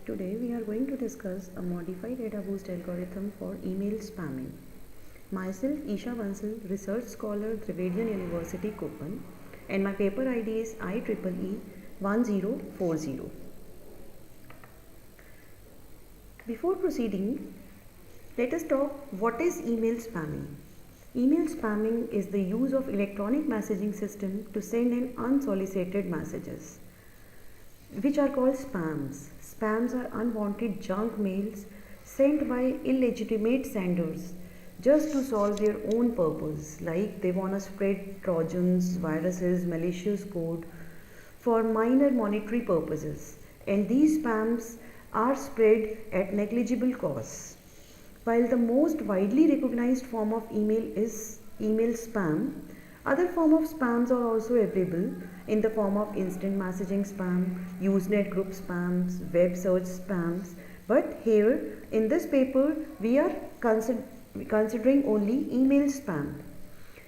Today we are going to discuss a modified Adaboost algorithm for email spamming. Myself Isha Bansal, research scholar, Trivedian University, Kopan, and my paper ID is IEEE 1040. Before proceeding, let us talk what is email spamming. Email spamming is the use of electronic messaging system to send in unsolicited messages, which are called spams. Spams are unwanted junk mails sent by illegitimate senders just to solve their own purpose, like they want to spread trojans, viruses, malicious code for minor monetary purposes, and these spams are spread at negligible cost. While the most widely recognized form of email is email spam, other forms of spams are also available in the form of instant messaging spam, Usenet group spams, web search spams. But here in this paper we are considering only email spam.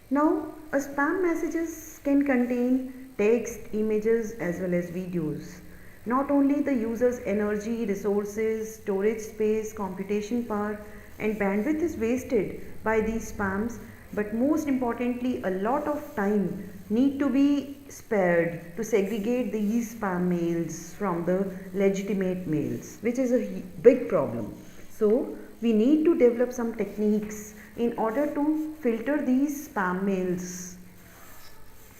Now a spam messages can contain text, images as well as videos. Not only the user's energy, resources, storage space, computation power and bandwidth is wasted by these spams, but most importantly a lot of time need to be spared to segregate these spam mails from the legitimate mails, which is a big problem. So we need to develop some techniques in order to filter these spam mails.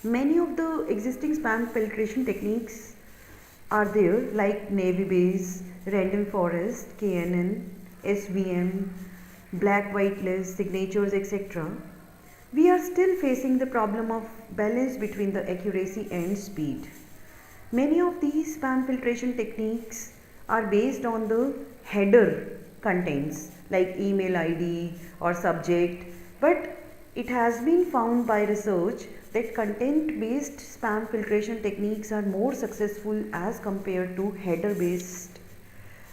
Many of the existing spam filtration techniques are there, like Navy Base, Random Forest, KNN, SVM, black white list, signatures, etc. We are still facing the problem of balance between the accuracy and speed. Many of these spam filtration techniques are based on the header contents like email ID or subject, but it has been found by research that content based spam filtration techniques are more successful as compared to header based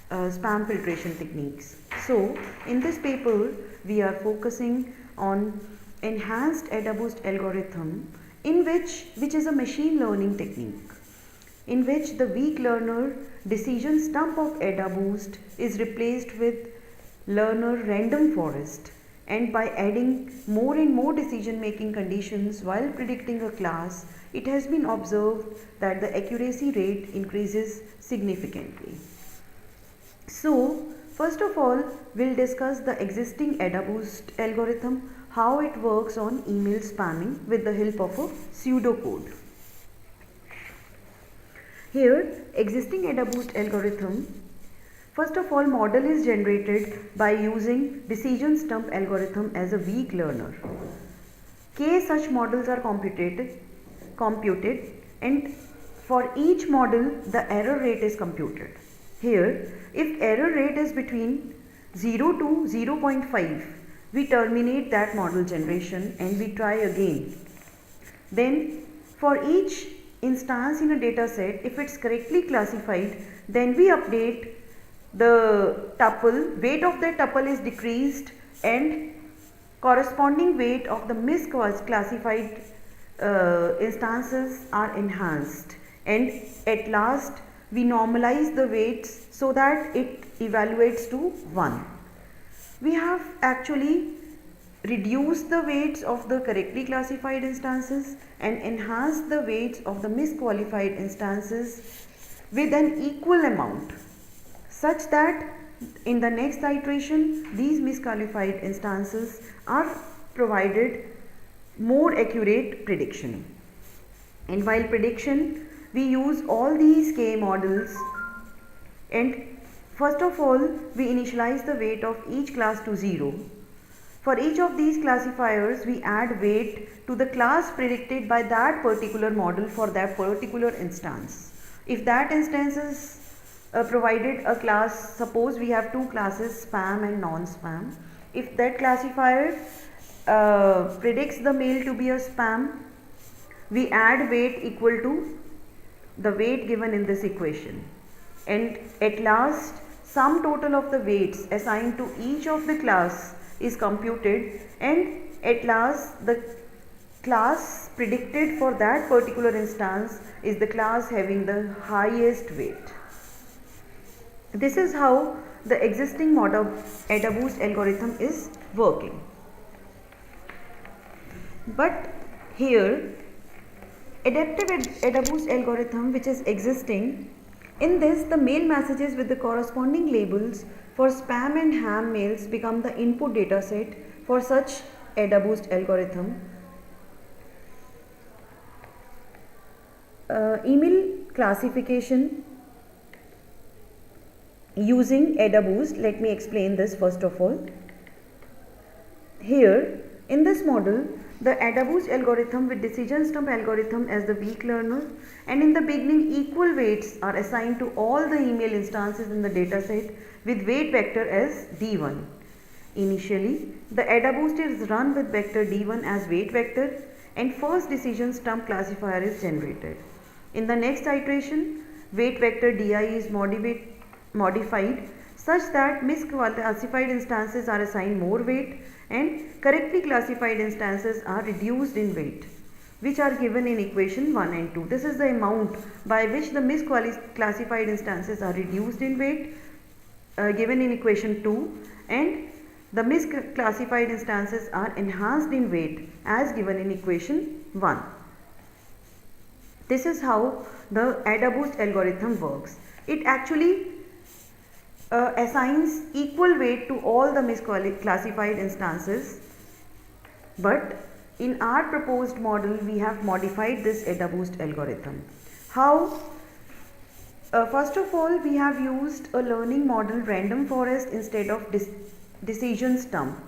spam filtration techniques. So in this paper we are focusing on enhanced Adaboost algorithm which is a machine learning technique, in which the weak learner decision stump of Adaboost is replaced with learner random forest, and by adding more and more decision making conditions while predicting a class, it has been observed that the accuracy rate increases significantly. So first of all, we'll discuss the existing Adaboost algorithm, how it works on email spamming with the help of a pseudocode. Here, existing Adaboost algorithm, first of all, model is generated by using decision stump algorithm as a weak learner. K such models are computed, and for each model the error rate is computed. Here, if error rate is between 0 to 0.5, we terminate that model generation and we try again. Then for each instance in a data set, if it's correctly classified, then we update the tuple, weight of that tuple is decreased and corresponding weight of the misclassified instances are enhanced, and at last we normalize the weights so that it evaluates to 1. We have actually reduced the weights of the correctly classified instances and enhanced the weights of the misqualified instances with an equal amount, such that in the next iteration these misqualified instances are provided more accurate prediction. And while prediction, we use all these K models, and first of all we initialize the weight of each class to 0. For each of these classifiers we add weight to the class predicted by that particular model for that particular instance. If that instance is provided a class, suppose we have two classes, spam and non-spam. If that classifier predicts the mail to be a spam, we add weight equal to the weight given in this equation, and at last sum total of the weights assigned to each of the class is computed, and at last the class predicted for that particular instance is the class having the highest weight. This is how the existing model Adaboost algorithm is working. But here, adaptive Adaboost algorithm which is existing, in this the mail messages with the corresponding labels for spam and ham mails become the input data set for such Adaboost algorithm. Email classification using Adaboost. Let me explain this first of all. Here in this model, the Adaboost algorithm with decision stump algorithm as the weak learner, and in the beginning equal weights are assigned to all the email instances in the dataset with weight vector as D1. Initially, the Adaboost is run with vector D1 as weight vector and first decision stump classifier is generated. In the next iteration, weight vector Di is modified such that misclassified instances are assigned more weight and correctly classified instances are reduced in weight, which are given in equation 1 and 2. This is the amount by which the misclassified instances are reduced in weight given in equation 2, and the misclassified instances are enhanced in weight as given in equation 1. This is how the Adaboost algorithm works. It actually assigns equal weight to all the misclassified instances, but in our proposed model we have modified this Adaboost algorithm. How? First of all, we have used a learning model random forest instead of decision stump.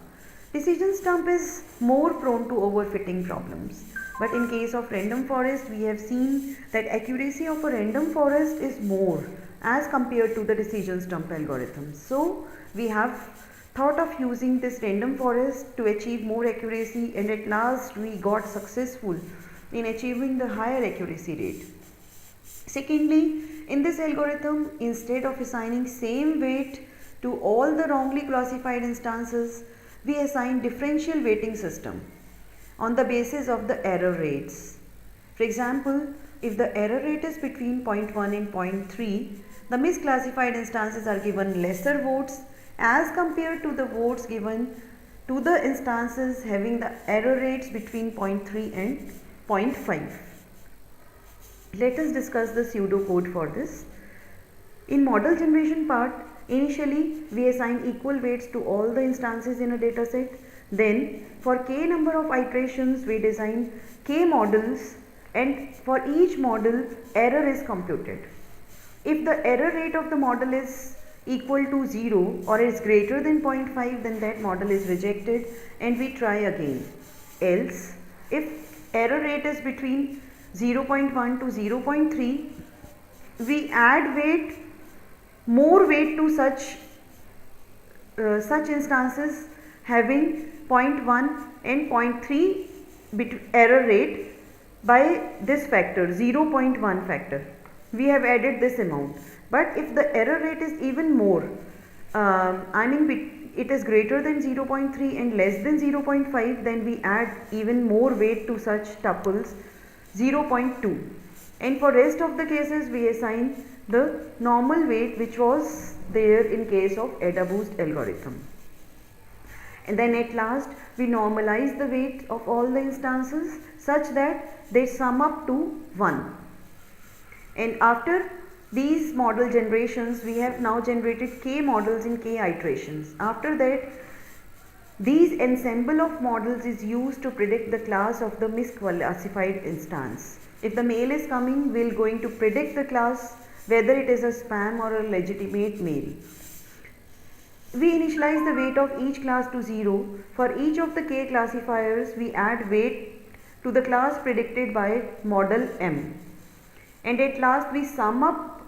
Decision stump is more prone to overfitting problems, but in case of random forest we have seen that accuracy of a random forest is more as compared to the decision stump algorithm. So we have thought of using this random forest to achieve more accuracy, and at last we got successful in achieving the higher accuracy rate. Secondly, in this algorithm, instead of assigning same weight to all the wrongly classified instances, we assign differential weighting system on the basis of the error rates. For example, if the error rate is between 0.1 and 0.3, the misclassified instances are given lesser votes as compared to the votes given to the instances having the error rates between 0.3 and 0.5. Let us discuss the pseudocode for this. In model generation part, initially we assign equal weights to all the instances in a dataset. Then for k number of iterations we design k models, and for each model error is computed. If the error rate of the model is equal to 0 or is greater than 0.5, then that model is rejected and we try again. Else, if error rate is between 0.1 to 0.3, we add weight, more weight to such instances having 0.1 and 0.3 error rate by this factor, 0.1 factor. We have added this amount. But if the error rate is even more, it is greater than 0.3 and less than 0.5, then we add even more weight to such tuples, 0.2. And for rest of the cases we assign the normal weight which was there in case of Adaboost algorithm. And then at last we normalize the weight of all the instances such that they sum up to 1. And after these model generations, we have now generated k models in k iterations. After that, these ensemble of models is used to predict the class of the misclassified instance. If the mail is coming, we are going to predict the class whether it is a spam or a legitimate mail. We initialize the weight of each class to 0. For each of the k classifiers, we add weight to the class predicted by model M. And at last we sum up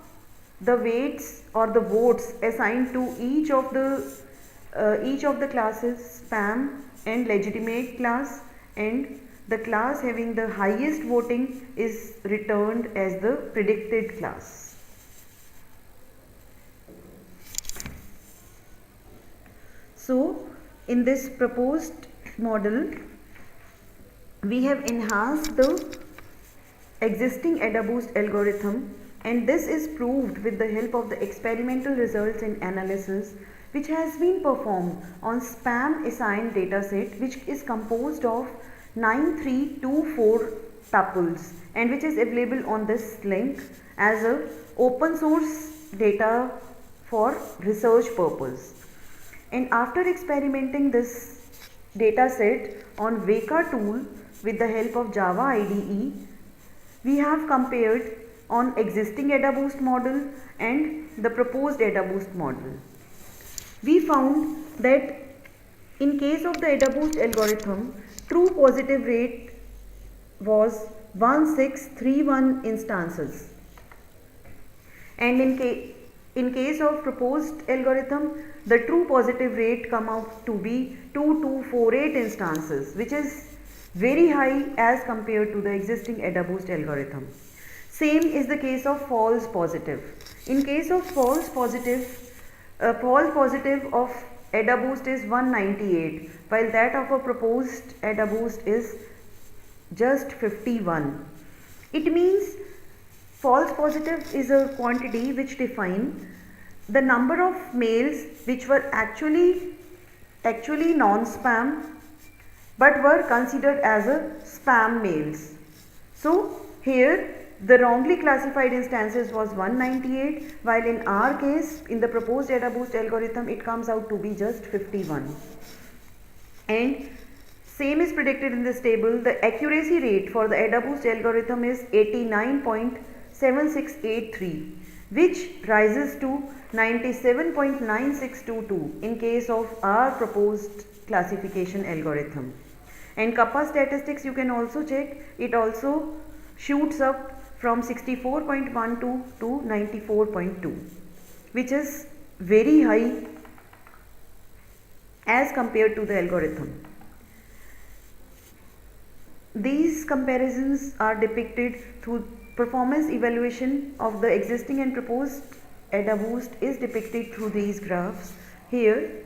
the weights or the votes assigned to each of the classes, spam and legitimate class, and the class having the highest voting is returned as the predicted class. So in this proposed model, we have enhanced the existing Adaboost algorithm and this is proved with the help of the experimental results and analysis which has been performed on spam assigned dataset, which is composed of 9324 tuples and which is available on this link as a open source data for research purpose. And after experimenting this dataset on Veka tool with the help of Java IDE, we have compared on existing Adaboost model and the proposed Adaboost model. We found that in case of the Adaboost algorithm, true positive rate was 1631 instances, and in case of proposed algorithm, the true positive rate come out to be 2248 instances, which is very high as compared to the existing Adaboost algorithm. Same is the case of false positive. In case of false positive of Adaboost is 198, while that of a proposed Adaboost is just 51. It means false positive is a quantity which define the number of mails which were actually non-spam but were considered as a spam mails. So here the wrongly classified instances was 198, while in our case, in the proposed Adaboost algorithm, it comes out to be just 51. And same is predicted in this table. The accuracy rate for the Adaboost algorithm is 89.7683, which rises to 97.9622 in case of our proposed classification algorithm. And kappa statistics you can also check. It also shoots up from 64.12 to 94.2, which is very high as compared to the algorithm. These comparisons are depicted through performance evaluation of the existing and proposed Adaboost is depicted through these graphs. Here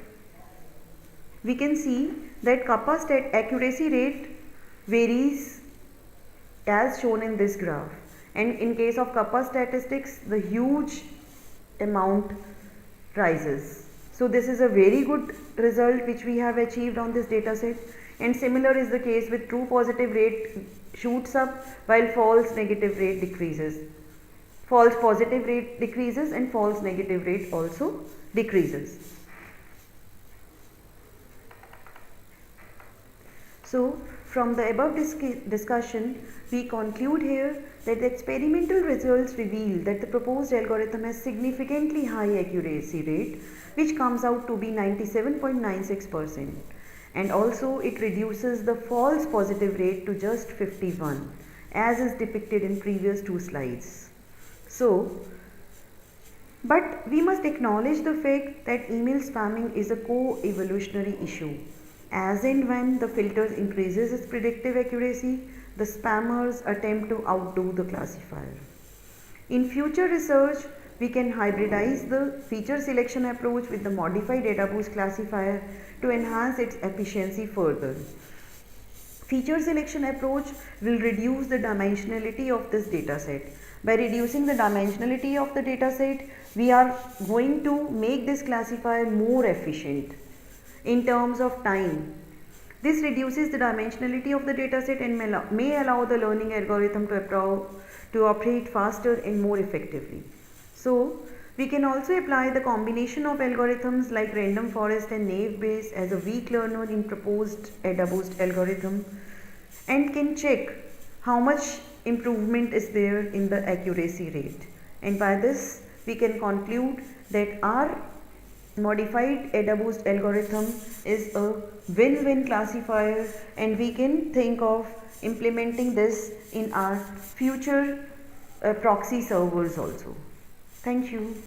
we can see that kappa stat accuracy rate varies as shown in this graph, and in case of kappa statistics the huge amount rises. So this is a very good result which we have achieved on this dataset, and similar is the case with true positive rate shoots up while false negative rate decreases. False positive rate decreases and false negative rate also decreases. So from the above discussion, we conclude here that the experimental results reveal that the proposed algorithm has significantly high accuracy rate, which comes out to be 97.96%, and also it reduces the false positive rate to just 51 as is depicted in previous two slides. So, but we must acknowledge the fact that email spamming is a co-evolutionary issue. As and when the filters increases its predictive accuracy, the spammers attempt to outdo the classifier. In future research, we can hybridize the feature selection approach with the modified Adaboost classifier to enhance its efficiency further. Feature selection approach will reduce the dimensionality of this dataset. By reducing the dimensionality of the dataset, we are going to make this classifier more efficient in terms of time. This reduces the dimensionality of the dataset and may allow the learning algorithm to operate faster and more effectively. So, we can also apply the combination of algorithms like random forest and naive Bayes as a weak learner in proposed Adaboost algorithm, and can check how much improvement is there in the accuracy rate. And by this, we can conclude that our modified Adaboost algorithm is a win-win classifier, and we can think of implementing this in our future proxy servers also. Thank you.